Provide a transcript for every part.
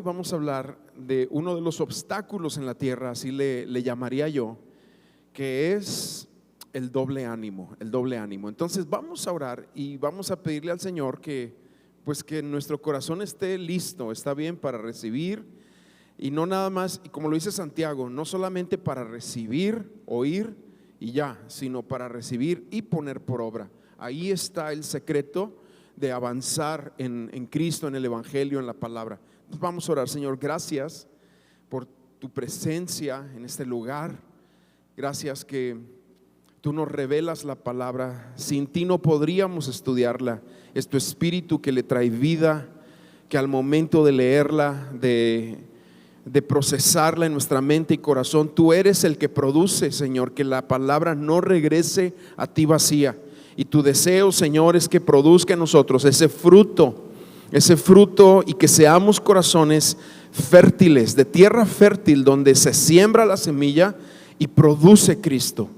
vamos a hablar de uno de los obstáculos en la tierra, así le llamaría yo, que es el doble ánimo, el doble ánimo. Entonces vamos a orar y vamos a pedirle al Señor que nuestro corazón esté listo, está bien para recibir, y no nada más, y como lo dice Santiago, no solamente para recibir, oír y ya, sino para recibir y poner por obra. Ahí está el secreto de avanzar en Cristo, en el Evangelio, en la palabra. Entonces vamos a orar. Señor, gracias por tu presencia en este lugar. Gracias que tú nos revelas la palabra. Sin ti no podríamos estudiarla. Es tu espíritu que le trae vida, que al momento de leerla, de procesarla en nuestra mente y corazón, tú eres el que produce, Señor, que la palabra no regrese a ti vacía. Y tu deseo, Señor, es que produzca en nosotros ese fruto y que seamos corazones fértiles, de tierra fértil, donde se siembra la semilla y produce Cristo.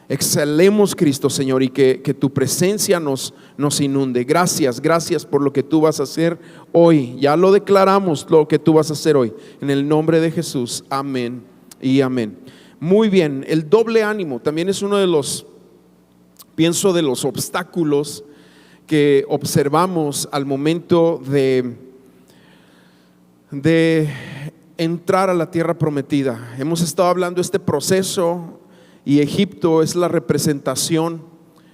Exhalemos Cristo, Señor, y que tu presencia nos inunde. Gracias por lo que tú vas a hacer hoy. Ya lo declaramos, lo que tú vas a hacer hoy. En el nombre de Jesús, amén y amén. Muy bien, el doble ánimo también es uno de los obstáculos que observamos al momento de entrar a la tierra prometida. Hemos estado hablando de este proceso, y Egipto es la representación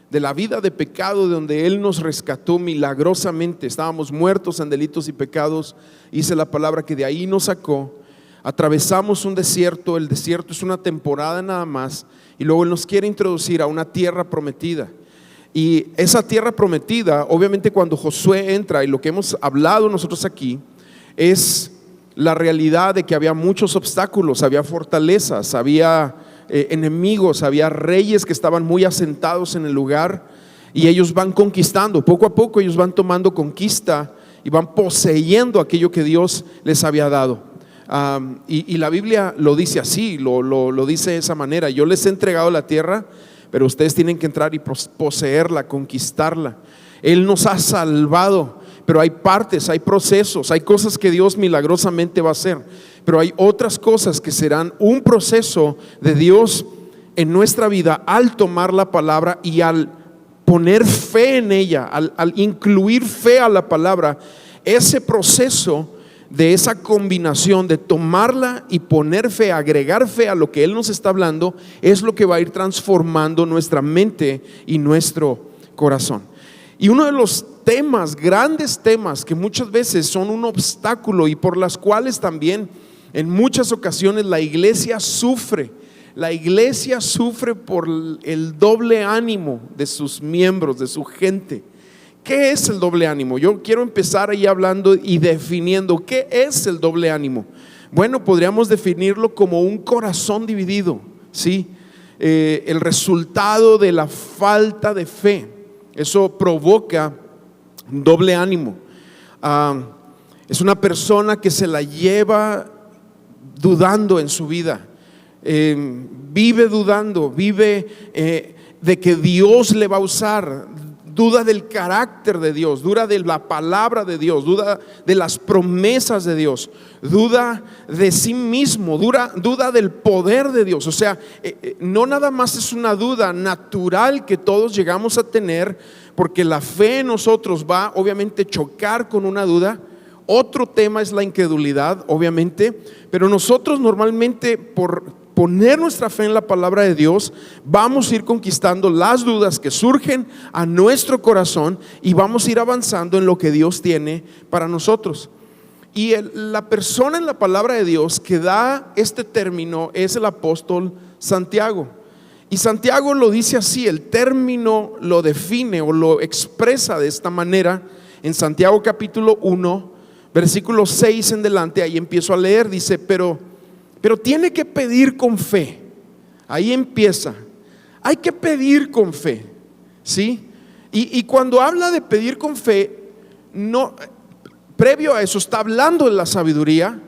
de la vida de pecado, de donde Él nos rescató milagrosamente. Estábamos muertos en delitos y pecados, dice la palabra que de ahí nos sacó. Atravesamos un desierto, el desierto es una temporada nada más, y luego Él nos quiere introducir a una tierra prometida. Y esa tierra prometida, obviamente cuando Josué entra, y lo que hemos hablado nosotros aquí, es la realidad de que había muchos obstáculos, había fortalezas, había enemigos, había reyes que estaban muy asentados en el lugar, y ellos van conquistando, poco a poco ellos van tomando conquista y van poseyendo aquello que Dios les había dado. Y la Biblia lo dice así, lo dice de esa manera: yo les he entregado la tierra, pero ustedes tienen que entrar y poseerla, conquistarla. Él nos ha salvado, pero hay partes, hay procesos, hay cosas que Dios milagrosamente va a hacer, pero hay otras cosas que serán un proceso de Dios en nuestra vida al tomar la palabra y al poner fe en ella, al incluir fe a la palabra. Ese proceso de esa combinación de tomarla y poner fe, agregar fe a lo que Él nos está hablando, es lo que va a ir transformando nuestra mente y nuestro corazón. Y uno de los temas, grandes temas, que muchas veces son un obstáculo y por las cuales también en muchas ocasiones la iglesia sufre por el doble ánimo de sus miembros, de su gente. ¿Qué es el doble ánimo? Yo quiero empezar ahí hablando y definiendo qué es el doble ánimo. Bueno, podríamos definirlo como un corazón dividido, ¿sí? El resultado de la falta de fe. Eso provoca doble ánimo. Es una persona que se la lleva dudando en su vida. Vive dudando, vive de que Dios le va a usar. Duda del carácter de Dios, duda de la palabra de Dios, duda de las promesas de Dios, duda de sí mismo, duda del poder de Dios. O sea, no nada más es una duda natural que todos llegamos a tener, porque la fe en nosotros va obviamente a chocar con una duda. Otro tema es la incredulidad, obviamente, pero nosotros normalmente, por poner nuestra fe en la palabra de Dios, vamos a ir conquistando las dudas que surgen a nuestro corazón y vamos a ir avanzando en lo que Dios tiene para nosotros. Y la persona en la palabra de Dios que da este término es el apóstol Santiago. Y Santiago lo dice así, el término lo define o lo expresa de esta manera en Santiago capítulo 1, versículo 6 en delante. Ahí empiezo a leer, dice: pero tiene que pedir con fe. Ahí empieza. Hay que pedir con fe, ¿sí? Y cuando habla de pedir con fe, no, previo a eso está hablando de la sabiduría,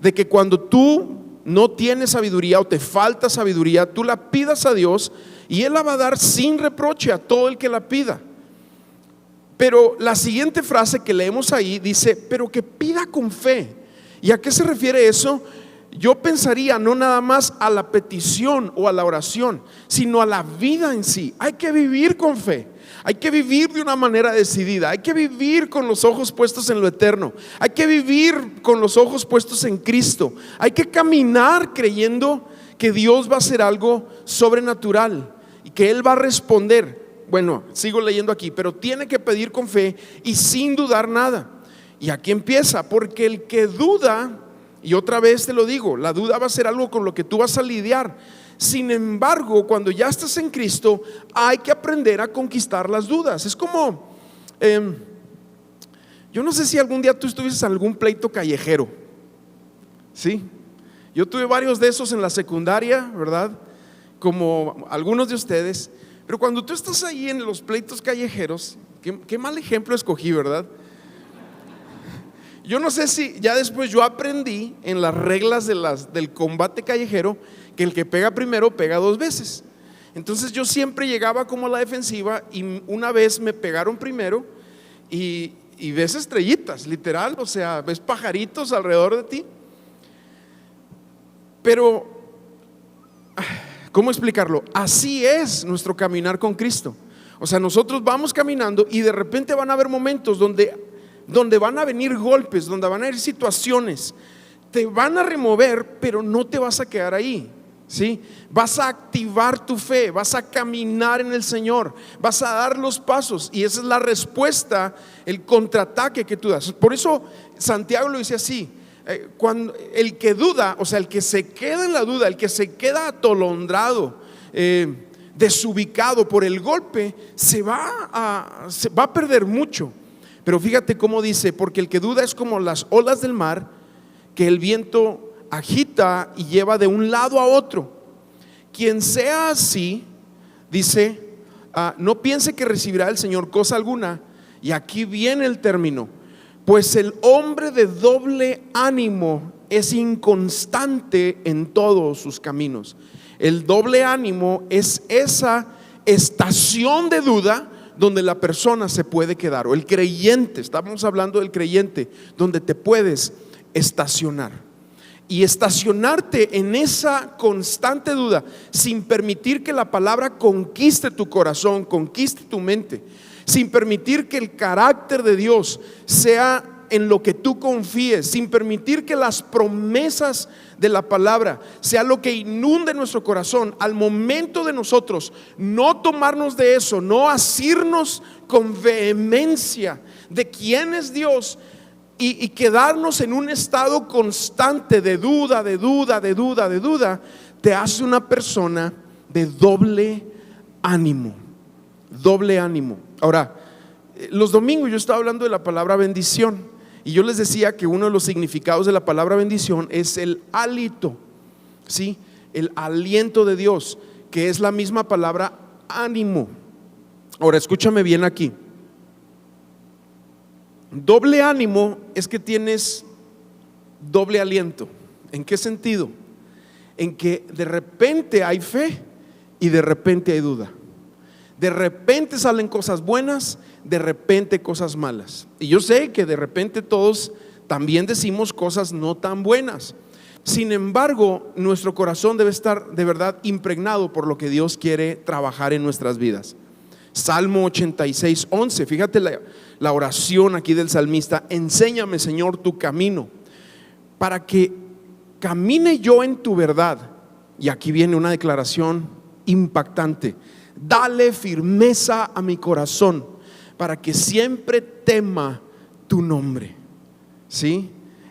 de que cuando tú no tienes sabiduría o te falta sabiduría, tú la pidas a Dios y Él la va a dar sin reproche a todo el que la pida. Pero la siguiente frase que leemos ahí dice: pero que pida con fe. ¿Y a qué se refiere eso? Yo pensaría no nada más a la petición o a la oración, sino a la vida en sí. Hay que vivir con fe, hay que vivir de una manera decidida, hay que vivir con los ojos puestos en lo eterno, hay que vivir con los ojos puestos en Cristo, hay que caminar creyendo que Dios va a hacer algo sobrenatural y que Él va a responder. Bueno, sigo leyendo aquí, pero tiene que pedir con fe y sin dudar nada. Y aquí empieza, porque el que duda, y otra vez te lo digo, la duda va a ser algo con lo que tú vas a lidiar. Sin embargo, cuando ya estás en Cristo, hay que aprender a conquistar las dudas. Es como, yo no sé si algún día tú estuviste en algún pleito callejero. Sí, yo tuve varios de esos en la secundaria, ¿verdad? Como algunos de ustedes. Pero cuando tú estás ahí en los pleitos callejeros, qué mal ejemplo escogí, ¿verdad? Yo no sé si ya después yo aprendí en las reglas del combate callejero que el que pega primero pega dos veces. Entonces yo siempre llegaba como a la defensiva y una vez me pegaron primero y ves estrellitas, literal, o sea, ves pajaritos alrededor de ti. Pero, ¿cómo explicarlo? Así es nuestro caminar con Cristo. O sea, nosotros vamos caminando y de repente van a haber momentos donde van a venir golpes, donde van a haber situaciones, te van a remover, pero no te vas a quedar ahí, ¿sí? Vas a activar tu fe, vas a caminar en el Señor, vas a dar los pasos, y esa es la respuesta, el contraataque que tú das. Por eso Santiago lo dice así: cuando el que duda, o sea, el que se queda en la duda, el que se queda atolondrado, desubicado por el golpe, se va a perder mucho. Pero fíjate cómo dice: porque el que duda es como las olas del mar, que el viento agita y lleva de un lado a otro. Quien sea así, dice, no piense que recibirá del Señor cosa alguna. Y aquí viene el término: pues el hombre de doble ánimo es inconstante en todos sus caminos. El doble ánimo es esa estación de duda donde la persona se puede quedar, o el creyente, estamos hablando del creyente, donde te puedes estacionar. Y estacionarte en esa constante duda, sin permitir que la palabra conquiste tu corazón, conquiste tu mente, sin permitir que el carácter de Dios sea en lo que tú confíes, sin permitir que las promesas de la palabra sea lo que inunde nuestro corazón. Al momento de nosotros no tomarnos de eso, no asirnos con vehemencia de quién es Dios y quedarnos en un estado constante de duda, te hace una persona de doble ánimo. Doble ánimo. Ahora, los domingos yo estaba hablando de la palabra bendición, y yo les decía que uno de los significados de la palabra bendición es el hálito, ¿sí? El aliento de Dios, que es la misma palabra ánimo. Ahora escúchame bien aquí. Doble ánimo es que tienes doble aliento. ¿En qué sentido? En que de repente hay fe y de repente hay duda. De repente salen cosas buenas, de repente cosas malas. Y yo sé que de repente todos también decimos cosas no tan buenas. Sin embargo, nuestro corazón debe estar de verdad impregnado por lo que Dios quiere trabajar en nuestras vidas. Salmo 86, 11. Fíjate la oración aquí del salmista: enséñame, Señor, tu camino, para que camine yo en tu verdad. Y aquí viene una declaración impactante: dale firmeza a mi corazón, para que siempre tema tu nombre. ¿Sí?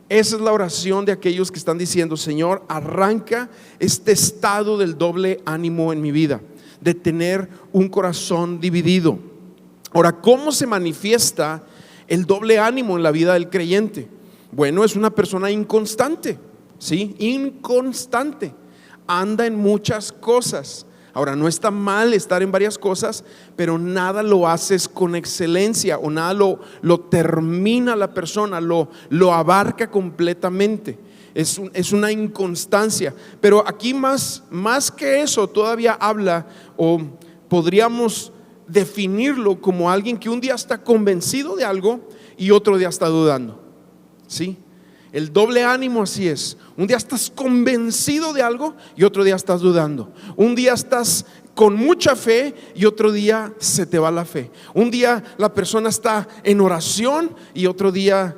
Esa es la oración de aquellos que están diciendo: Señor, arranca este estado del doble ánimo en mi vida, de tener un corazón dividido. Ahora, ¿cómo se manifiesta el doble ánimo en la vida del creyente? Bueno, es una persona inconstante, ¿sí? Inconstante, anda en muchas cosas. Ahora, no está mal estar en varias cosas, pero nada lo haces con excelencia, o nada lo termina la persona, lo abarca completamente. Es una inconstancia. Pero aquí más que eso todavía habla, o podríamos definirlo como alguien que un día está convencido de algo y otro día está dudando, ¿sí? El doble ánimo así es. Un día estás convencido de algo y otro día estás dudando. Un día estás con mucha fe y otro día se te va la fe. Un día la persona está en oración y otro día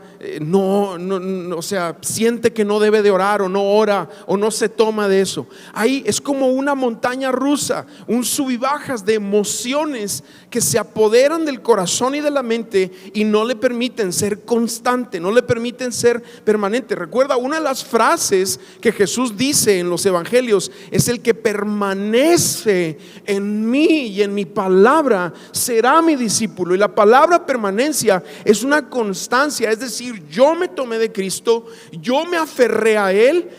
o sea, siente que no debe de orar o no ora o no se toma de eso. Ahí es como una montaña rusa, un sub y bajas de emociones que se apoderan del corazón y de la mente y no le permiten ser constante, no le permiten ser permanente. Recuerda, una de las frases que Jesús dice en los evangelios es: el que permanece en mí y en mi palabra será mi discípulo. Y la palabra permanencia es una constancia, es decir, yo me tomé de Cristo, yo me aferré a Él.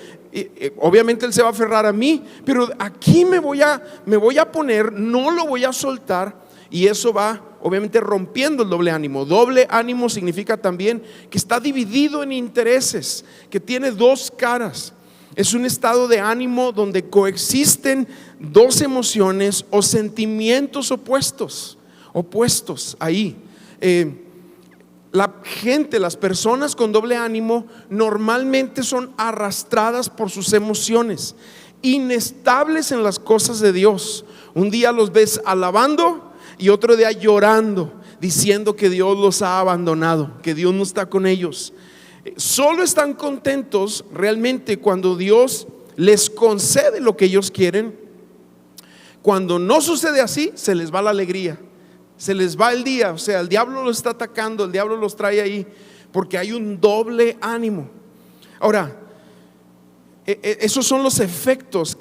Obviamente Él se va a aferrar a mí, pero aquí me voy a poner, no lo voy a soltar. Y eso va obviamente rompiendo el doble ánimo. Doble ánimo significa también que está dividido en intereses, que tiene dos caras. Es un estado de ánimo donde coexisten dos emociones o sentimientos opuestos ahí. La gente, las personas con doble ánimo normalmente son arrastradas por sus emociones, inestables en las cosas de Dios. Un día los ves alabando y otro día llorando, diciendo que Dios los ha abandonado, que Dios no está con ellos. Solo están contentos realmente cuando Dios les concede lo que ellos quieren. Cuando no sucede así, se les va la alegría, se les va el día. O sea, el diablo los está atacando, el diablo los trae ahí porque hay un doble ánimo. Ahora, esos son los efectos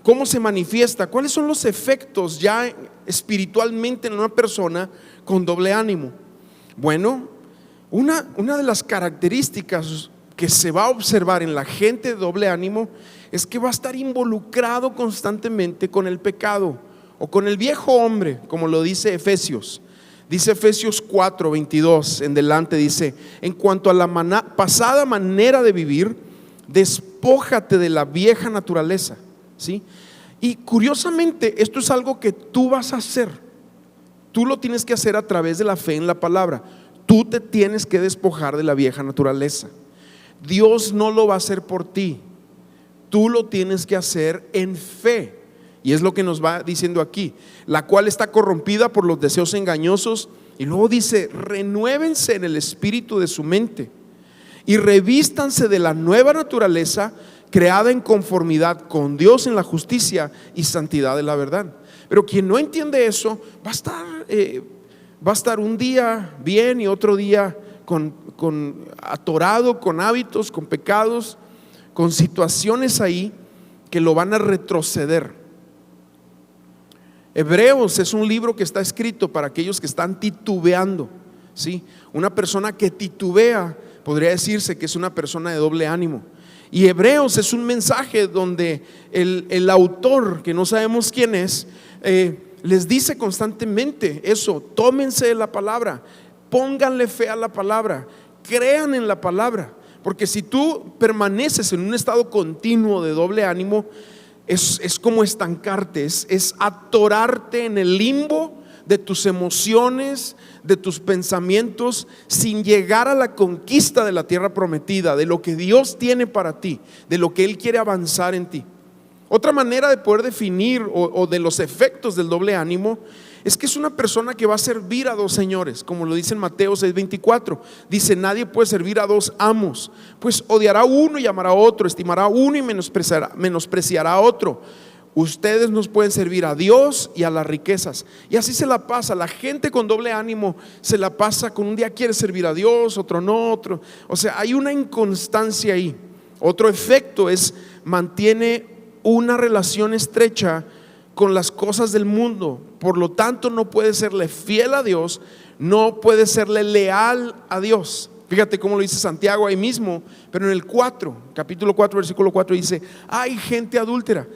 cómo se manifiesta. ¿Cuáles son los efectos ya espiritualmente en una persona con doble ánimo? Bueno, una de las características que se va a observar en la gente de doble ánimo es que va a estar involucrado constantemente con el pecado o con el viejo hombre, como lo dice Efesios. Dice Efesios 4:22 en delante, dice: en cuanto a la pasada manera de vivir, despójate de la vieja naturaleza, ¿sí? Y curiosamente esto es algo que tú vas a hacer. Tú lo tienes que hacer a través de la fe en la palabra. Tú te tienes que despojar de la vieja naturaleza. Dios no lo va a hacer por ti. Tú lo tienes que hacer en fe. Y es lo que nos va diciendo aquí: la cual está corrompida por los deseos engañosos. Y luego dice: renuévense en el espíritu de su mente y revístanse de la nueva naturaleza, creada en conformidad con Dios en la justicia y santidad de la verdad. Pero quien no entiende eso va a estar un día bien y otro día atorado con hábitos, con pecados, con situaciones ahí que lo van a retroceder. Hebreos es un libro que está escrito para aquellos que están titubeando, ¿sí? Una persona que titubea podría decirse que es una persona de doble ánimo. Y Hebreos es un mensaje donde el autor, que no sabemos quién es, les dice constantemente eso: tómense de la palabra, pónganle fe a la palabra, crean en la palabra. Porque si tú permaneces en un estado continuo de doble ánimo, es como estancarte, es atorarte en el limbo de tus emociones, de tus pensamientos, sin llegar a la conquista de la tierra prometida, de lo que Dios tiene para ti, de lo que Él quiere avanzar en ti. Otra manera de poder definir o de los efectos del doble ánimo es que es una persona que va a servir a dos señores, como lo dice en Mateo 6:24. Dice: nadie puede servir a dos amos, pues odiará a uno y amará a otro, estimará a uno y menospreciará a otro. Ustedes nos pueden servir a Dios y a las riquezas. Y así se la pasa. La gente con doble ánimo se la pasa con: un día quiere servir a Dios, otro no, otro. O sea, hay una inconstancia ahí. Otro efecto es: mantiene una relación estrecha con las cosas del mundo. Por lo tanto, no puede serle fiel a Dios, no puede serle leal a Dios. Fíjate cómo lo dice Santiago ahí mismo, pero en el capítulo 4, versículo 4 dice: hay gente adúltera.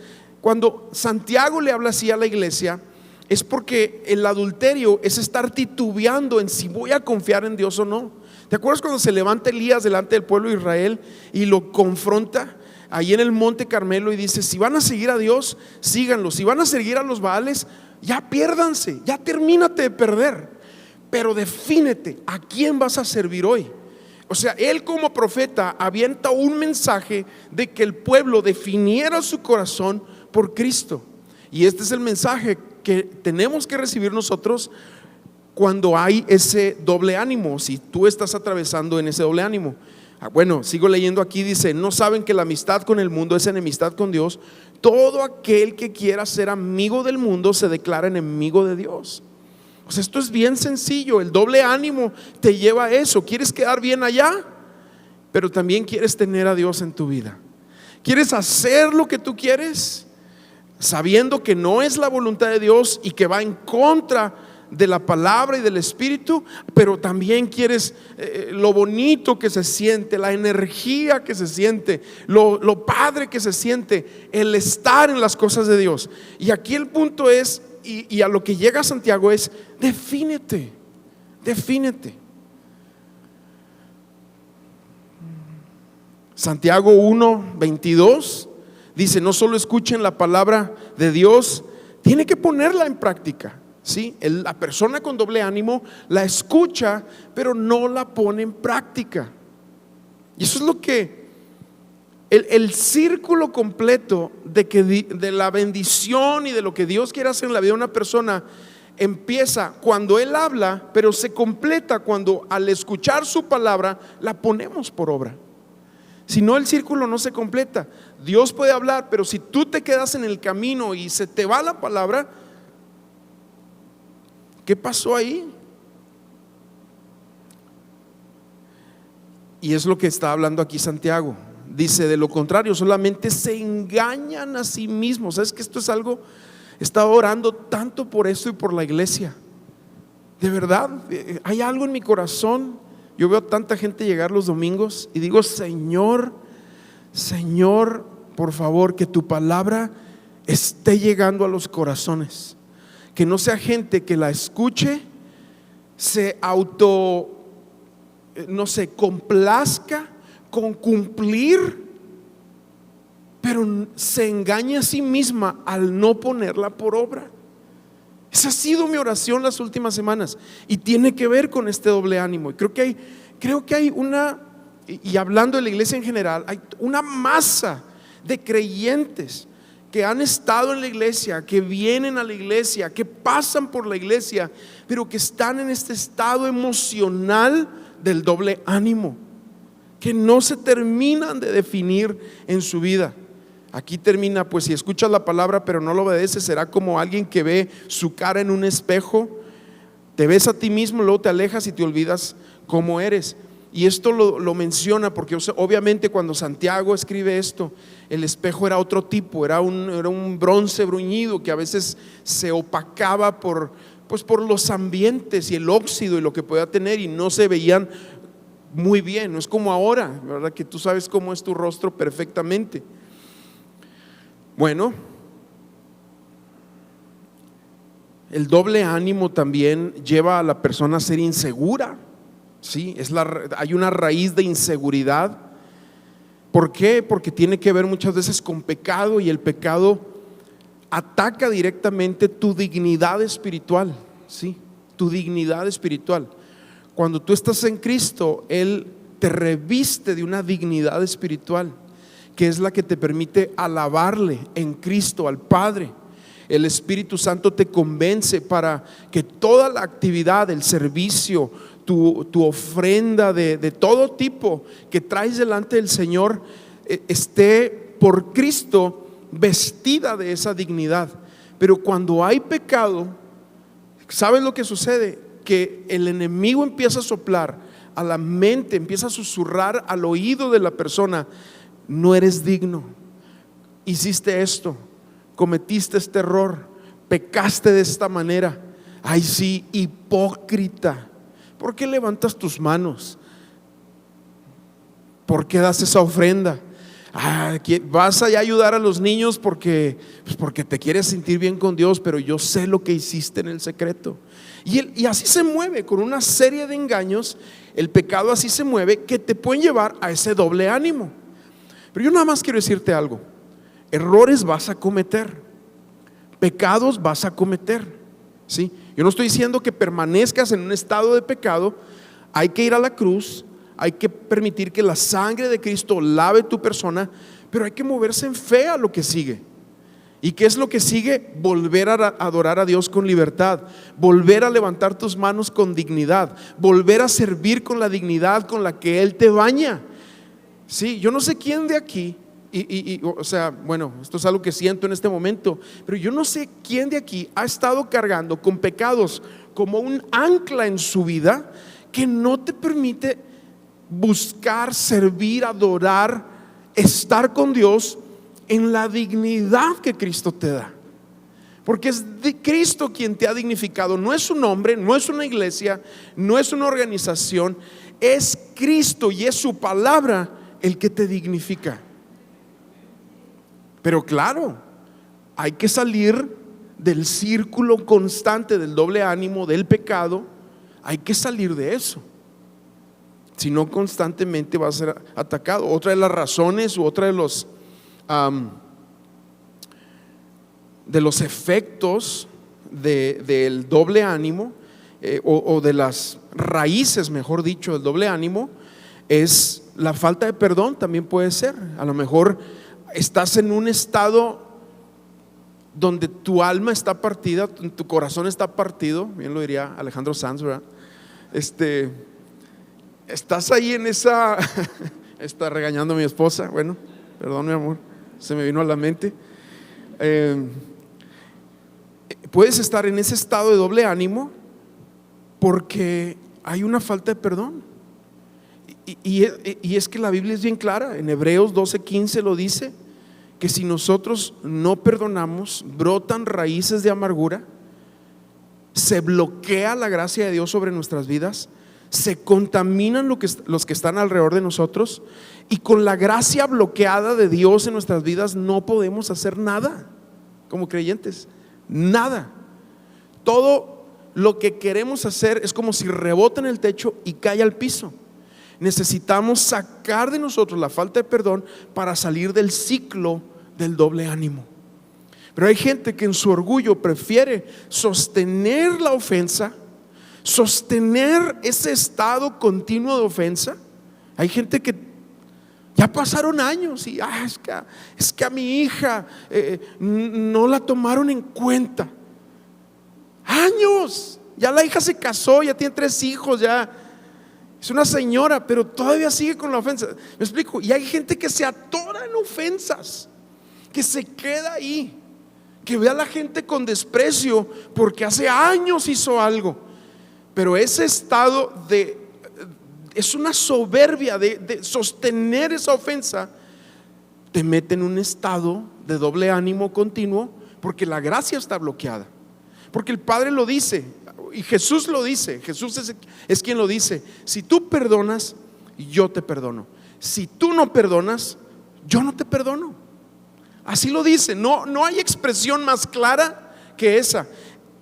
Cuando Santiago le habla así a la iglesia, es porque el adulterio es estar titubeando en si voy a confiar en Dios o no. ¿Te acuerdas cuando se levanta Elías delante del pueblo de Israel y lo confronta ahí en el monte Carmelo y dice: si van a seguir a Dios, síganlo; si van a seguir a los Baales, ya piérdanse, ya termínate de perder, pero defínete a quién vas a servir hoy. O sea, él como profeta avienta un mensaje de que el pueblo definiera su corazón por Cristo. Y este es el mensaje que tenemos que recibir nosotros cuando hay ese doble ánimo, si tú estás atravesando en ese doble ánimo. Bueno, sigo leyendo aquí, dice: no saben que la amistad con el mundo es enemistad con Dios. Todo aquel que quiera ser amigo del mundo se declara enemigo de Dios. O sea, esto es bien sencillo. El doble ánimo te lleva a eso. Quieres quedar bien allá, pero también quieres tener a Dios en tu vida. Quieres hacer lo que tú quieres, sabiendo que no es la voluntad de Dios y que va en contra de la palabra y del Espíritu, pero también quieres lo bonito que se siente, la energía que se siente, lo padre que se siente, el estar en las cosas de Dios. Y aquí el punto es, y a lo que llega Santiago es: defínete. Santiago 1:22 dice: no solo escuchen la palabra de Dios, tiene que ponerla en práctica. ¿Sí? La persona con doble ánimo la escucha, pero no la pone en práctica. Y eso es lo que el círculo completo de la bendición y de lo que Dios quiere hacer en la vida de una persona empieza cuando Él habla, pero se completa cuando al escuchar su palabra la ponemos por obra. Si no, el círculo no se completa. Dios puede hablar, pero si tú te quedas en el camino y se te va la palabra, ¿qué pasó ahí? Y es lo que está hablando aquí Santiago. Dice: de lo contrario, solamente se engañan a sí mismos. ¿Sabes que esto es algo? He estado orando tanto por esto y por la iglesia. De verdad, hay algo en mi corazón. Yo veo tanta gente llegar los domingos y digo: Señor, por favor, que tu palabra esté llegando a los corazones. Que no sea gente que la escuche, se complazca con cumplir, pero se engaña a sí misma al no ponerla por obra. Esa ha sido mi oración las últimas semanas y tiene que ver con este doble ánimo. Y creo que hay una, y hablando de la iglesia en general, hay una masa de creyentes que han estado en la iglesia, que vienen a la iglesia, que pasan por la iglesia, pero que están en este estado emocional del doble ánimo, que no se terminan de definir en su vida. Aquí termina: pues si escuchas la palabra pero no lo obedeces, será como alguien que ve su cara en un espejo. Te ves a ti mismo, luego te alejas y te olvidas cómo eres. Y esto lo menciona porque obviamente cuando Santiago escribe esto, el espejo era otro tipo, era un bronce bruñido que a veces se opacaba por los ambientes y el óxido y lo que podía tener, y no se veían muy bien. No es como ahora, ¿verdad? Que tú sabes cómo es tu rostro perfectamente. Bueno, el doble ánimo también lleva a la persona a ser insegura. Sí, hay una raíz de inseguridad. ¿Por qué? Porque tiene que ver muchas veces con pecado, y el pecado ataca directamente tu dignidad espiritual. Sí, tu dignidad espiritual. Cuando tú estás en Cristo, Él te reviste de una dignidad espiritual, que es la que te permite alabarle en Cristo al Padre. El Espíritu Santo te convence para que toda la actividad, el servicio, tu ofrenda de todo tipo que traes delante del Señor esté por Cristo vestida de esa dignidad. Pero cuando hay pecado, ¿sabes lo que sucede? Que el enemigo empieza a soplar a la mente, empieza a susurrar al oído de la persona: no eres digno, hiciste esto, cometiste este error, pecaste de esta manera. Ay sí, hipócrita, ¿por qué levantas tus manos? ¿Por qué das esa ofrenda? Vas a ayudar a los niños porque te quieres sentir bien con Dios, pero yo sé lo que hiciste en el secreto. Y así se mueve con una serie de engaños. El pecado así se mueve, que te pueden llevar a ese doble ánimo. Pero yo nada más quiero decirte algo: errores vas a cometer, pecados vas a cometer, ¿sí? Yo no estoy diciendo que permanezcas en un estado de pecado. Hay que ir a la cruz, hay que permitir que la sangre de Cristo lave tu persona, pero hay que moverse en fe a lo que sigue. ¿Y qué es lo que sigue? Volver a adorar a Dios con libertad, volver a levantar tus manos con dignidad, volver a servir con la dignidad con la que Él te baña. Sí, yo no sé quién de aquí, o sea, bueno, esto es algo que siento en este momento, pero yo no sé quién de aquí ha estado cargando con pecados como un ancla en su vida que no te permite buscar, servir, adorar, estar con Dios en la dignidad que Cristo te da. Porque es de Cristo quien te ha dignificado. No es un hombre, no es una iglesia, no es una organización, es Cristo y es su palabra el que te dignifica. Pero claro, hay que salir del círculo constante del doble ánimo, del pecado. Hay que salir de eso, si no constantemente va a ser atacado. Otra de las razones u otra de los efectos del doble ánimo, o de las raíces, mejor dicho, del doble ánimo, es la falta de perdón. También puede ser. A lo mejor estás en un estado donde tu alma está partida, tu corazón está partido, bien lo diría Alejandro Sanz, ¿verdad? Estás ahí en esa está regañando a mi esposa, bueno, perdón mi amor, se me vino a la mente. Puedes estar en ese estado de doble ánimo porque hay una falta de perdón. Y es que la Biblia es bien clara, en Hebreos 12:15 lo dice, que si nosotros no perdonamos, brotan raíces de amargura, se bloquea la gracia de Dios sobre nuestras vidas, se contaminan los que están alrededor de nosotros, y con la gracia bloqueada de Dios en nuestras vidas no podemos hacer nada como creyentes, nada. Todo lo que queremos hacer es como si rebota en el techo y cae al piso. Necesitamos sacar de nosotros la falta de perdón para salir del ciclo del doble ánimo. Pero hay gente que en su orgullo prefiere sostener la ofensa, sostener ese estado continuo de ofensa. Hay gente que ya pasaron años y es que a mi hija no la tomaron en cuenta. Años, ya la hija se casó, ya tiene 3 hijos, ya es una señora, pero todavía sigue con la ofensa. ¿Me explico? Y hay gente que se atora en ofensas, que se queda ahí, que ve a la gente con desprecio porque hace años hizo algo. Pero ese estado es una soberbia de sostener esa ofensa, te mete en un estado de doble ánimo continuo, porque la gracia está bloqueada. Porque el Padre lo dice y Jesús lo dice. Jesús es quien lo dice: si tú perdonas, yo te perdono. Si tú no perdonas, yo no te perdono. Así lo dice. No hay expresión más clara que esa.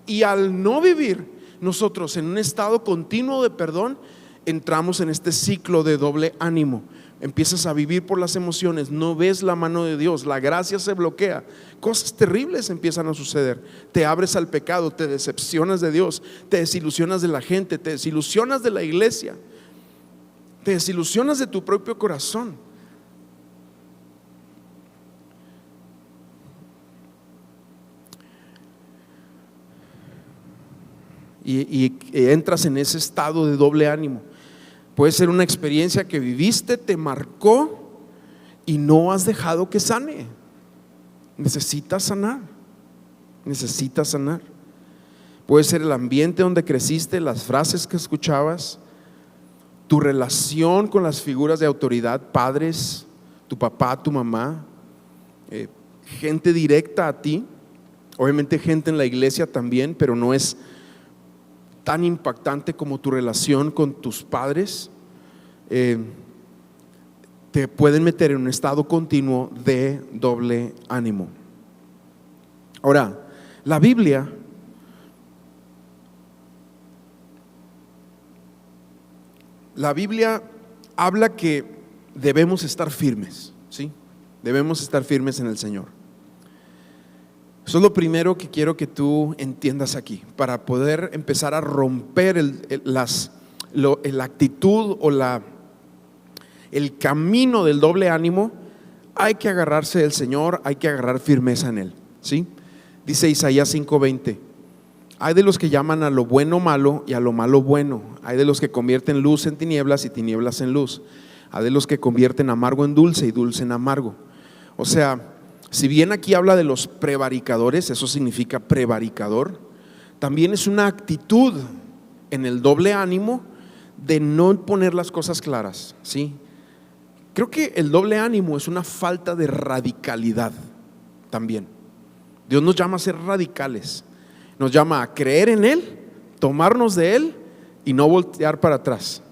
Y al no vivir nosotros en un estado continuo de perdón, entramos en este ciclo de doble ánimo. Empiezas a vivir por las emociones, no ves la mano de Dios, la gracia se bloquea, cosas terribles empiezan a suceder. Te abres al pecado, te decepcionas de Dios, te desilusionas de la gente, te desilusionas de la iglesia, te desilusionas de tu propio corazón. Y entras en ese estado de doble ánimo. Puede ser una experiencia que viviste, te marcó y no has dejado que sane. Necesitas sanar. Necesitas sanar. Puede ser el ambiente donde creciste, las frases que escuchabas, tu relación con las figuras de autoridad, padres, tu papá, tu mamá, gente directa a ti. Obviamente gente en la iglesia también, pero no es tan impactante como tu relación con tus padres. Te pueden meter en un estado continuo de doble ánimo. Ahora, la Biblia habla que debemos estar firmes, ¿sí? Debemos estar firmes en el Señor. Eso es lo primero que quiero que tú entiendas aquí, para poder empezar a romper la actitud o el camino del doble ánimo, hay que agarrarse del Señor, hay que agarrar firmeza en Él, ¿sí? Dice Isaías 5:20: hay de los que llaman a lo bueno malo y a lo malo bueno. Hay de los que convierten luz en tinieblas y tinieblas en luz. Hay de los que convierten amargo en dulce y dulce en amargo. O sea, si bien aquí habla de los prevaricadores, eso significa prevaricador, también es una actitud en el doble ánimo de no poner las cosas claras, ¿sí? Creo que el doble ánimo es una falta de radicalidad también. Dios nos llama a ser radicales. Nos llama a creer en Él, tomarnos de Él y no voltear para atrás.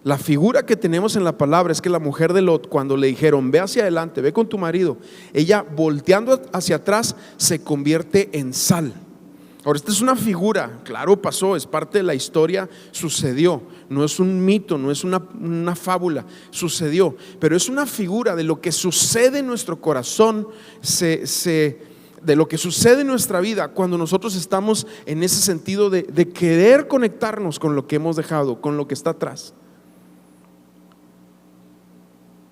La figura que tenemos en la palabra es que la mujer de Lot, cuando le dijeron ve hacia adelante, ve con tu marido, ella volteando hacia atrás se convierte en sal. Ahora, esta es una figura, claro, pasó, es parte de la historia, sucedió, no es un mito, no es una fábula, sucedió, pero es una figura de lo que sucede en nuestro corazón, de lo que sucede en nuestra vida cuando nosotros estamos en ese sentido de querer conectarnos con lo que hemos dejado, con lo que está atrás.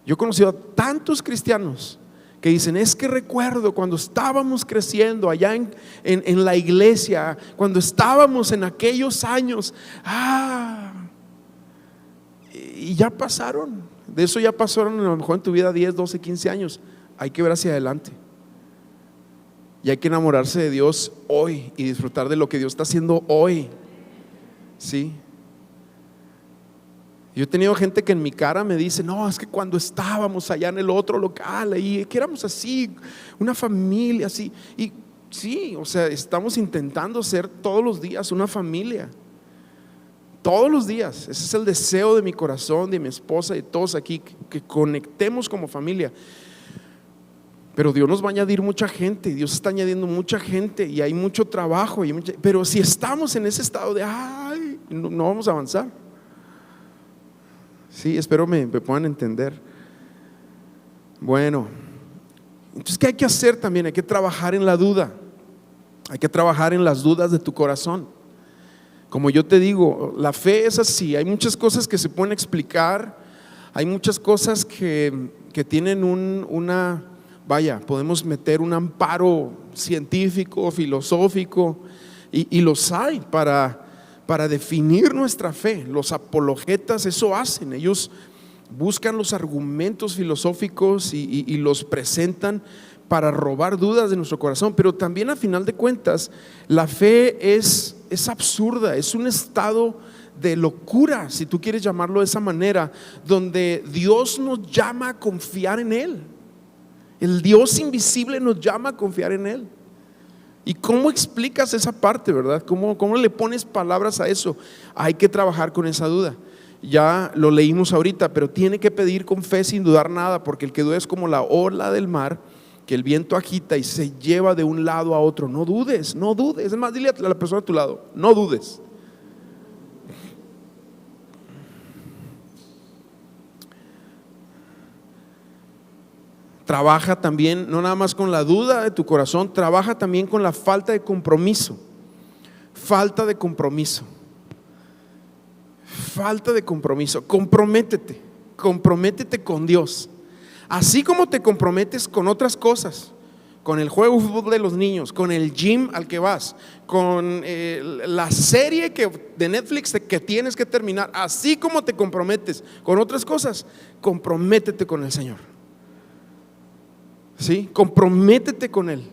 Yo he conocido a tantos cristianos que dicen: es que recuerdo cuando estábamos creciendo allá en la iglesia, cuando estábamos en aquellos años, y ya pasaron, de eso ya pasaron a lo mejor en tu vida 10, 12, 15 años. Hay que ver hacia adelante. Y hay que enamorarse de Dios hoy y disfrutar de lo que Dios está haciendo hoy, ¿sí? Yo he tenido gente que en mi cara me dice: no, es que cuando estábamos allá en el otro local, ahí, que éramos así, una familia así. Y sí, o sea, estamos intentando ser todos los días una familia. Todos los días. Ese es el deseo de mi corazón, de mi esposa y de todos aquí, que conectemos como familia. Pero Dios nos va a añadir mucha gente, Dios está añadiendo mucha gente y hay mucho trabajo, pero si estamos en ese estado de no vamos a avanzar. Sí, espero me puedan entender. Bueno, entonces, ¿qué hay que hacer también? Hay que trabajar en la duda, hay que trabajar en las dudas de tu corazón. Como yo te digo, la fe es así, hay muchas cosas que se pueden explicar, hay muchas cosas que tienen podemos meter un amparo científico, filosófico, y los hay para definir nuestra fe. Los apologetas eso hacen, ellos buscan los argumentos filosóficos y los presentan para robar dudas de nuestro corazón. Pero también, a final de cuentas, la fe es absurda, es un estado de locura, si tú quieres llamarlo de esa manera, donde Dios nos llama a confiar en Él. El Dios invisible nos llama a confiar en Él. ¿Y cómo explicas esa parte, verdad? ¿Cómo le pones palabras a eso? Hay que trabajar con esa duda. Ya lo leímos ahorita, pero tiene que pedir con fe sin dudar nada, porque el que duda es como la ola del mar, que el viento agita y se lleva de un lado a otro. No dudes, no dudes. Es más, dile a la persona a tu lado: no dudes. Trabaja también, no nada más con la duda de tu corazón, trabaja también con la falta de compromiso. Falta de compromiso. Falta de compromiso. Comprométete con Dios. Así como te comprometes con otras cosas, con el juego de fútbol de los niños, con el gym al que vas, con la serie de Netflix que tienes que terminar. Así como te comprometes con otras cosas, comprométete con el Señor. ¿Sí? Comprométete con Él.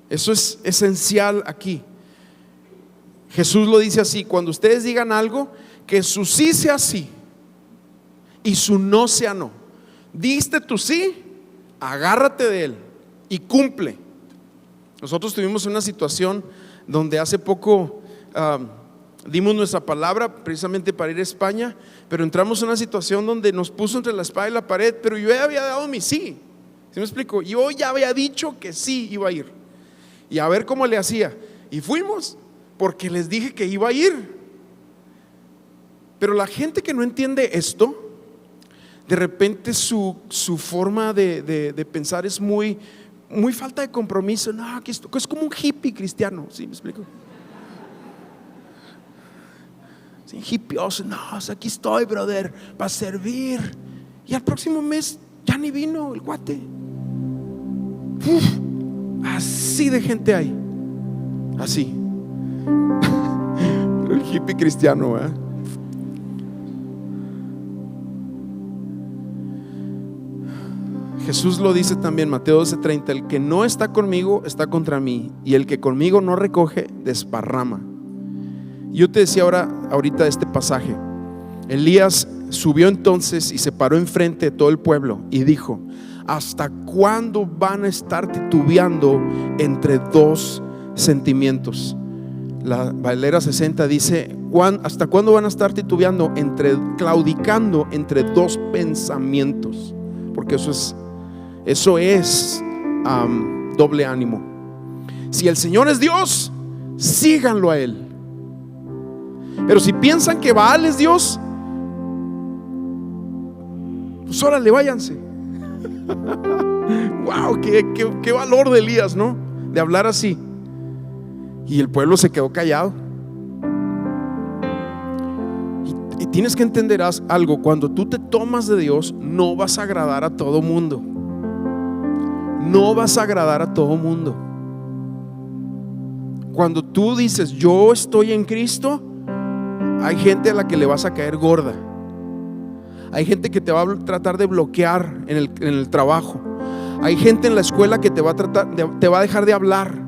Eso es esencial aquí. Jesús lo dice así: cuando ustedes digan algo, que su sí sea sí y su no sea no. Diste tu sí, agárrate de Él y cumple. Nosotros tuvimos una situación donde hace poco dimos nuestra palabra precisamente para ir a España, pero entramos en una situación donde nos puso entre la espada y la pared. Pero yo ya había dado mi sí. ¿Sí me explico? Yo ya había dicho que sí iba a ir, y a ver cómo le hacía. Y fuimos porque les dije que iba a ir. Pero la gente que no entiende esto, de repente su forma de pensar es muy falta de compromiso. No, aquí esto es como un hippie cristiano. ¿Sí me explico? Sí, hippioso. No, aquí estoy, brother, para servir. y al próximo mes ya ni vino el cuate. Así de gente hay, así. Pero el hippie cristiano, ¿eh? Jesús lo dice también, Mateo 12:30: el que no está conmigo está contra mí, y el que conmigo no recoge desparrama. Yo te decía ahorita este pasaje. Elías subió entonces y se paró enfrente de todo el pueblo y dijo: ¿hasta cuándo van a estar titubeando entre dos sentimientos? La Valera 60 dice: ¿hasta cuándo van a estar titubeando, claudicando entre dos pensamientos? Porque eso es doble ánimo. Si el Señor es Dios, síganlo a Él. Pero si piensan que Baal es Dios, pues órale, váyanse. Wow, qué valor de Elías, ¿no? De hablar así. Y el pueblo se quedó callado. Y tienes que entender algo: cuando tú te tomas de Dios, no vas a agradar a todo mundo. No vas a agradar a todo mundo. Cuando tú dices yo estoy en Cristo, hay gente a la que le vas a caer gorda. Hay gente que te va a tratar de bloquear en el trabajo. Hay gente en la escuela que te va a dejar de hablar.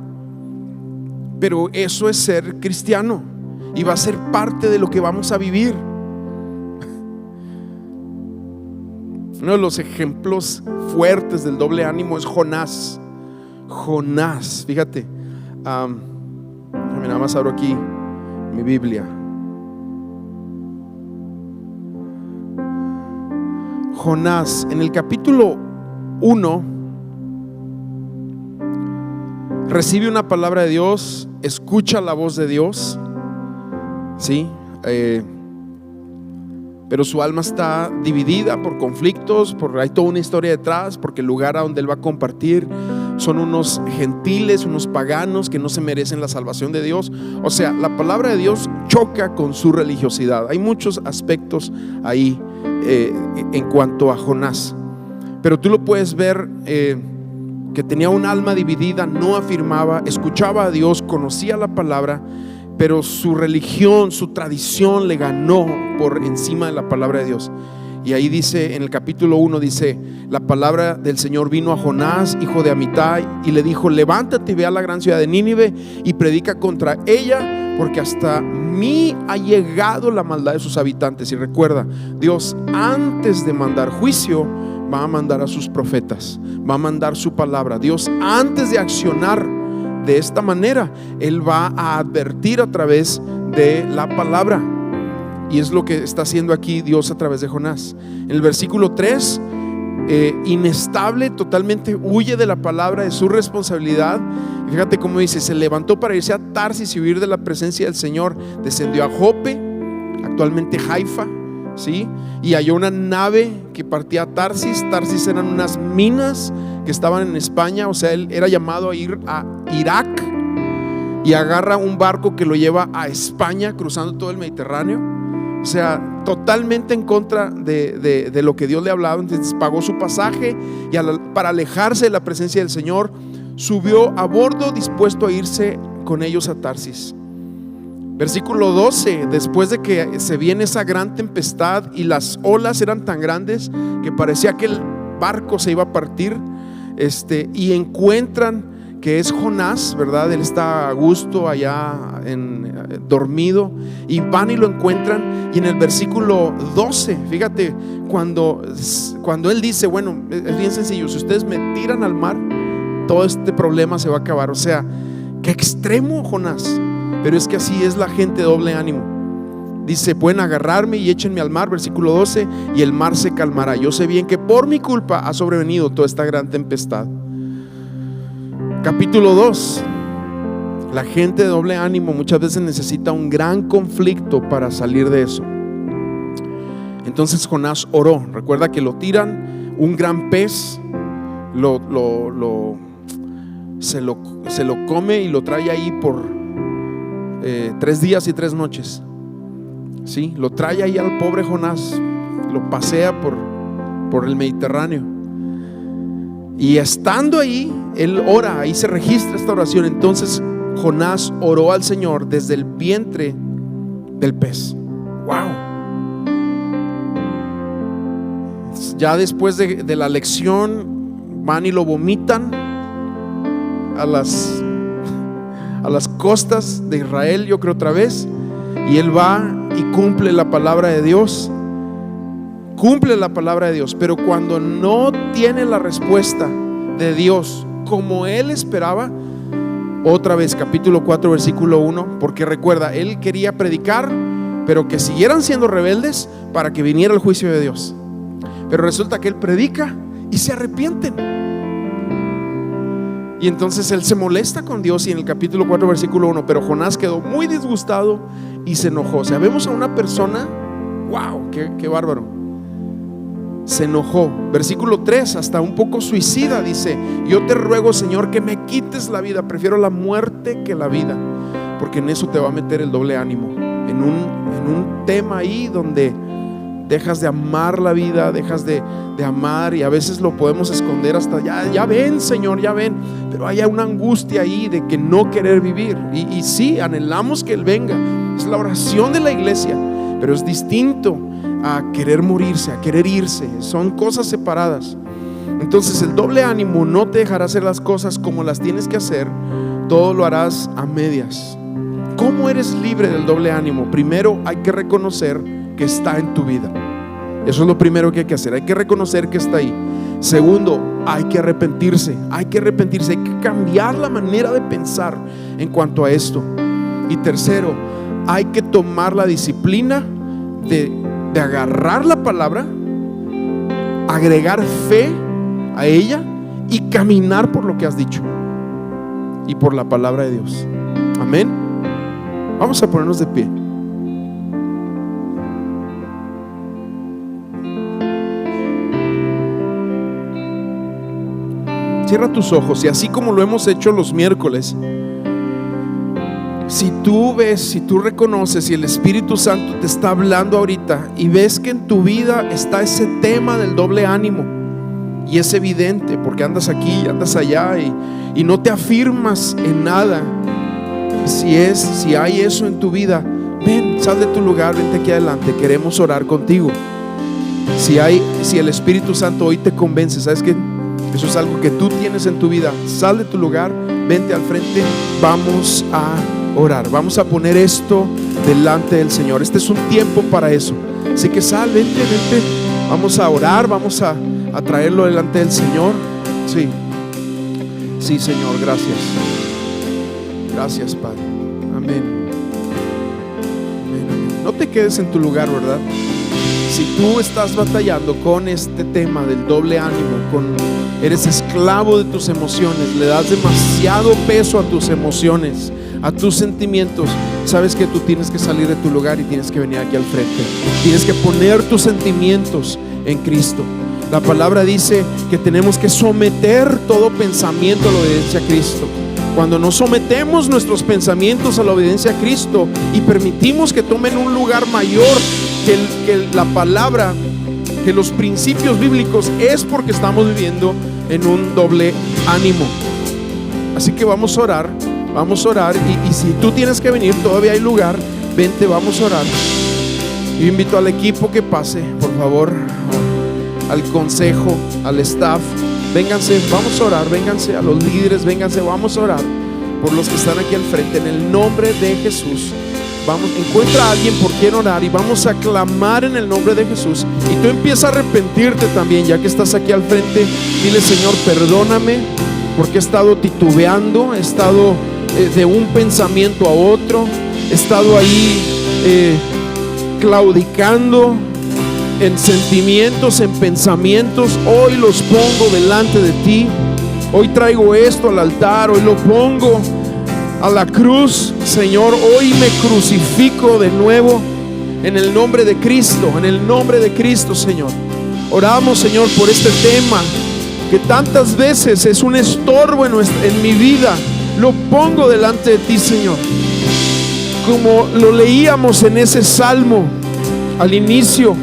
Pero eso es ser cristiano, y va a ser parte de lo que vamos a vivir. Uno de los ejemplos fuertes del doble ánimo es Jonás. Jonás, fíjate, nada más abro aquí mi Biblia. Jonás, en el capítulo 1, recibe una palabra de Dios, escucha la voz de Dios, ¿sí? Pero su alma está dividida por conflictos, hay toda una historia detrás, porque el lugar a donde él va a compartir son unos gentiles, unos paganos que no se merecen la salvación de Dios. O sea, la palabra de Dios choca con su religiosidad. Hay muchos aspectos ahí en cuanto a Jonás, pero tú lo puedes ver, que tenía un alma dividida, no afirmaba, escuchaba a Dios, conocía la palabra, pero su religión, su tradición le ganó por encima de la palabra de Dios. Y ahí dice, en el capítulo 1 dice: la palabra del Señor vino a Jonás, hijo de Amitai, y le dijo: levántate y ve a la gran ciudad de Nínive y predica contra ella, porque hasta mí ha llegado la maldad de sus habitantes. Y recuerda, Dios antes de mandar juicio va a mandar a sus profetas, va a mandar su palabra. Dios antes de accionar de esta manera, Él va a advertir a través de la palabra. Y es lo que está haciendo aquí Dios a través de Jonás. En el versículo 3, inestable, totalmente huye de la palabra, de su responsabilidad. Y fíjate cómo dice: se levantó para irse a Tarsis y huir de la presencia del Señor. Descendió a Jope, actualmente Haifa, ¿sí? Y halló una nave que partía a Tarsis. Tarsis eran unas minas que estaban en España. O sea, él era llamado a ir a Irak, y agarra un barco que lo lleva a España, cruzando todo el Mediterráneo. O sea, totalmente en contra de lo que Dios le ha hablado. Entonces pagó su pasaje y para alejarse de la presencia del Señor, subió a bordo, dispuesto a irse con ellos a Tarsis. Versículo 12: después de que se viene esa gran tempestad y las olas eran tan grandes que parecía que el barco se iba a partir, y encuentran que es Jonás, ¿verdad? Él está a gusto allá dormido, y van y lo encuentran. Y en el versículo 12, fíjate, cuando él dice: bueno, es bien sencillo, si ustedes me tiran al mar, todo este problema se va a acabar. O sea, qué extremo Jonás. Pero es que así es la gente de doble ánimo. Dice: pueden agarrarme y échenme al mar, versículo 12, y el mar se calmará. Yo sé bien que por mi culpa ha sobrevenido toda esta gran tempestad. Capítulo 2. La gente de doble ánimo muchas veces necesita un gran conflicto para salir de eso. Entonces Jonás oró. Recuerda que lo tiran, un gran pez se lo come y lo trae ahí por 3 días y 3 noches. ¿Sí? Lo trae ahí al pobre Jonás, lo pasea por el Mediterráneo. Y estando ahí, él ora, ahí se registra esta oración. Entonces Jonás oró al Señor desde el vientre del pez. Wow. Ya después de la lección, van y lo vomitan a las costas de Israel, yo creo, otra vez. Y él va y cumple la palabra de Dios. Cumple la palabra de Dios. Pero cuando no tiene la respuesta de Dios como él esperaba, otra vez capítulo 4 versículo 1, porque recuerda, él quería predicar, pero que siguieran siendo rebeldes para que viniera el juicio de Dios. Pero resulta que él predica y se arrepienten. Y entonces él se molesta con Dios. Y en el capítulo 4 versículo 1, pero Jonás quedó muy disgustado y se enojó. O sea, vemos a una persona, wow, qué bárbaro, se enojó. Versículo 3, hasta un poco suicida, dice: yo te ruego, Señor, que me quites la vida, prefiero la muerte que la vida. Porque en eso te va a meter el doble ánimo, en un tema ahí donde dejas de amar la vida, dejas de amar, y a veces lo podemos esconder hasta ya ven, Señor, ya ven, pero hay una angustia ahí de que no querer vivir. Y sí, anhelamos que Él venga, es la oración de la iglesia, pero es distinto a querer morirse, a querer irse. Son cosas separadas. Entonces el doble ánimo no te dejará hacer las cosas como las tienes que hacer, todo lo harás a medias. ¿Cómo eres libre del doble ánimo? Primero hay que reconocer que está en tu vida. Eso es lo primero que hay que hacer. Hay que reconocer que está ahí. Segundo, hay que arrepentirse. Hay que cambiar la manera de pensar en cuanto a esto. Y tercero, hay que tomar la disciplina de agarrar la palabra, agregar fe a ella y caminar por lo que has dicho y por la palabra de Dios. Amén. Vamos a ponernos de pie. Cierra tus ojos y así como lo hemos hecho los miércoles, si tú ves, si tú reconoces, si el Espíritu Santo te está hablando ahorita y ves que en tu vida está ese tema del doble ánimo, y es evidente porque andas aquí y andas allá y no te afirmas en nada, si hay eso en tu vida, ven, sal de tu lugar, vente aquí adelante, queremos orar contigo. Si el Espíritu Santo hoy te convence, ¿sabes qué? Eso es algo que tú tienes en tu vida, sal de tu lugar, vente al frente, vamos a orar, vamos a poner esto delante del Señor. Este es un tiempo para eso, así que sal, vente, vamos a orar, vamos a traerlo delante del Señor. Sí, Señor, gracias, Padre. Amén. No te quedes en tu lugar, ¿verdad? Si tú estás batallando con este tema del doble ánimo, eres esclavo de tus emociones, le das demasiado peso a tus emociones, a tus sentimientos, sabes que tú tienes que salir de tu lugar y tienes que venir aquí al frente. Tienes que poner tus sentimientos en Cristo. La palabra dice que tenemos que someter todo pensamiento a la obediencia a Cristo. Cuando nos sometemos nuestros pensamientos a la obediencia a Cristo y permitimos que tomen un lugar mayor que la palabra, que los principios bíblicos, es porque estamos viviendo en un doble ánimo. Así que vamos a orar y si tú tienes que venir, todavía hay lugar, vente, vamos a orar. Yo invito al equipo que pase, por favor, al consejo, al staff, vénganse, vamos a orar, vénganse a los líderes, vénganse, vamos a orar por los que están aquí al frente, en el nombre de Jesús. Vamos, encuentra a alguien por quien orar y vamos a clamar en el nombre de Jesús. Y tú empieza a arrepentirte también, ya que estás aquí al frente. Dile: Señor, perdóname porque he estado titubeando, he estado de un pensamiento a otro, he estado ahí claudicando en sentimientos, en pensamientos. Hoy los pongo delante de ti. Hoy traigo esto al altar, hoy lo pongo a la cruz, Señor. Hoy me crucifico de nuevo en el nombre de Cristo, en el nombre de Cristo, Señor. Oramos, Señor, por este tema que tantas veces es un estorbo en mi vida. Lo pongo delante de ti, Señor, como lo leíamos en ese salmo al inicio.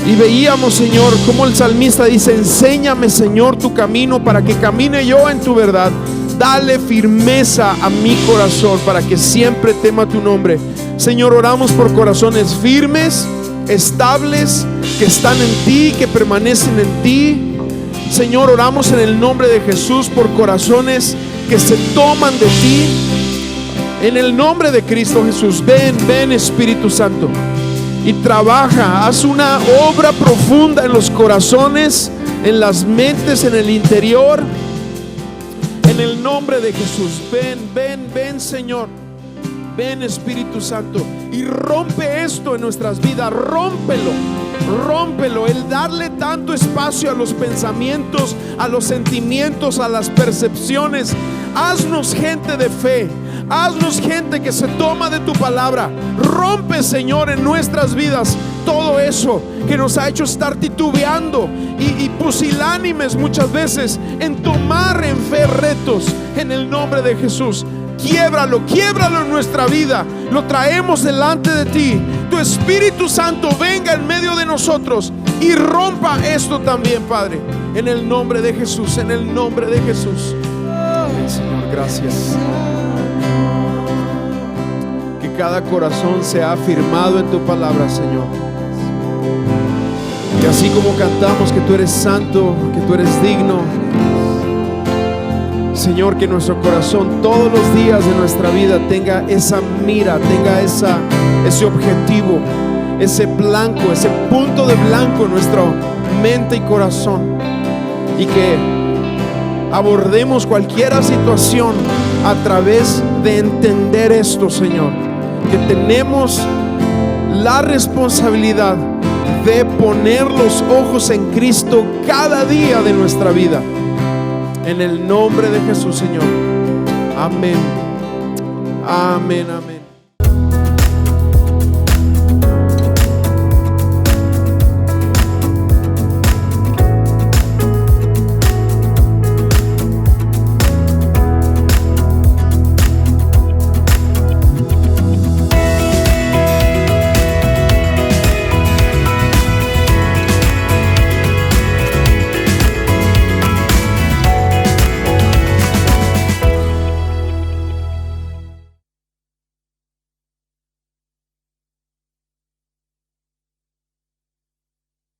Y veíamos, Señor, como el salmista dice: enséñame, Señor, tu camino para que camine yo en tu verdad. Dale firmeza a mi corazón para que siempre tema tu nombre. Señor, oramos por corazones firmes, estables, que están en ti, que permanecen en ti. Señor, oramos en el nombre de Jesús por corazones que se toman de ti. En el nombre de Cristo Jesús, ven Espíritu Santo, y trabaja, haz una obra profunda en los corazones, en las mentes, en el interior. En el nombre de Jesús, ven Señor, ven Espíritu Santo, y rompe esto en nuestras vidas, rómpelo, el darle tanto espacio a los pensamientos, a los sentimientos, a las percepciones. Haznos gente de fe, haznos gente que se toma de tu palabra. Rompe, Señor, en nuestras vidas todo eso que nos ha hecho estar titubeando y pusilánimes muchas veces en tomar en fe retos. En el nombre de Jesús, quiebralo en nuestra vida. Lo traemos delante de ti. Tu Espíritu Santo venga en medio de nosotros y rompa esto también, Padre, en el nombre de Jesús, en el nombre de Jesús. Señor, gracias. Que cada corazón sea afirmado en tu palabra, Señor. Que así como cantamos que tú eres santo, que tú eres digno, Señor, que nuestro corazón todos los días de nuestra vida tenga esa mira, tenga ese objetivo, ese blanco, ese punto de blanco en nuestra mente y corazón, y que abordemos cualquier situación a través de entender esto, Señor, que tenemos la responsabilidad de poner los ojos en Cristo cada día de nuestra vida. En el nombre de Jesús, Señor. Amén. Amén, amén.